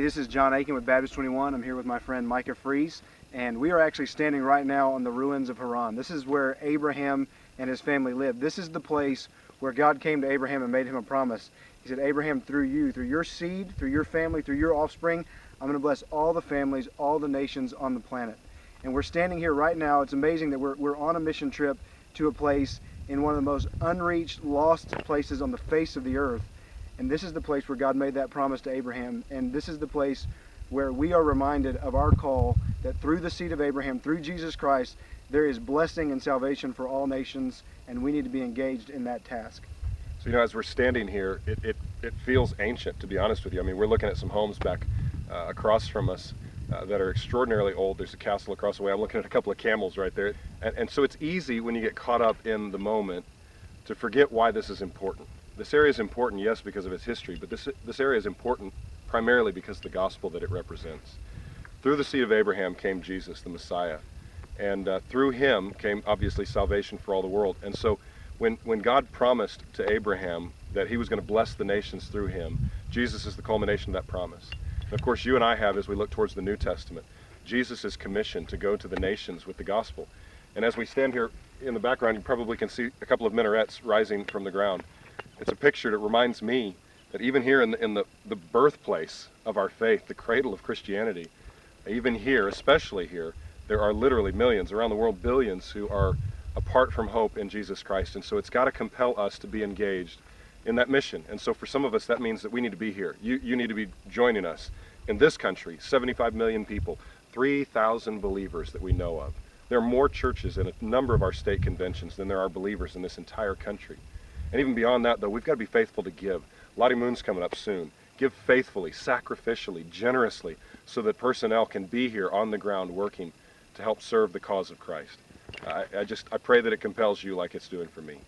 this is John Aiken with Baptist 21. I'm here with my friend Micah Fries, and we are actually standing right now on the ruins of Haran. This is where Abraham and his family lived. This is the place where God came to Abraham and made him a promise. He said, Abraham, through you, through your seed, through your family, through your offspring, I'm going to bless all the families, all the nations on the planet. And we're standing here right now. It's amazing that we're on a mission trip to a place in one of the most unreached, lost places on the face of the earth. And this is the place where God made that promise to Abraham. And this is the place where we are reminded of our call that through the seed of Abraham, through Jesus Christ, there is blessing and salvation for all nations, and we need to be engaged in that task. So, as we're standing here, it feels ancient, to be honest with you. I mean, we're looking at some homes back across from us that are extraordinarily old. There's a castle across the way. I'm looking at a couple of camels right there. And so it's easy when you get caught up in the moment to forget why this is important. This area is important, yes, because of its history, but this area is important primarily because of the gospel that it represents. Through the seed of Abraham came Jesus, the Messiah, and through him came, obviously, salvation for all the world. And so when God promised to Abraham that he was going to bless the nations through him, Jesus is the culmination of that promise. And of course, you and I have, as we look towards the New Testament, Jesus' commission to go to the nations with the gospel. And as we stand here in the background, you probably can see a couple of minarets rising from the ground. It's a picture that reminds me that even here in the birthplace of our faith, the cradle of Christianity, even here, especially here, there are literally millions, around the world billions, who are apart from hope in Jesus Christ. And so it's got to compel us to be engaged in that mission. And so for some of us, that means that we need to be here. You need to be joining us. In this country, 75 million people, 3,000 believers that we know of. There are more churches in a number of our state conventions than there are believers in this entire country. And even beyond that, though, we've got to be faithful to give. Lottie Moon's coming up soon. Give faithfully, sacrificially, generously, so that personnel can be here on the ground working to help serve the cause of Christ. I pray that it compels you like it's doing for me.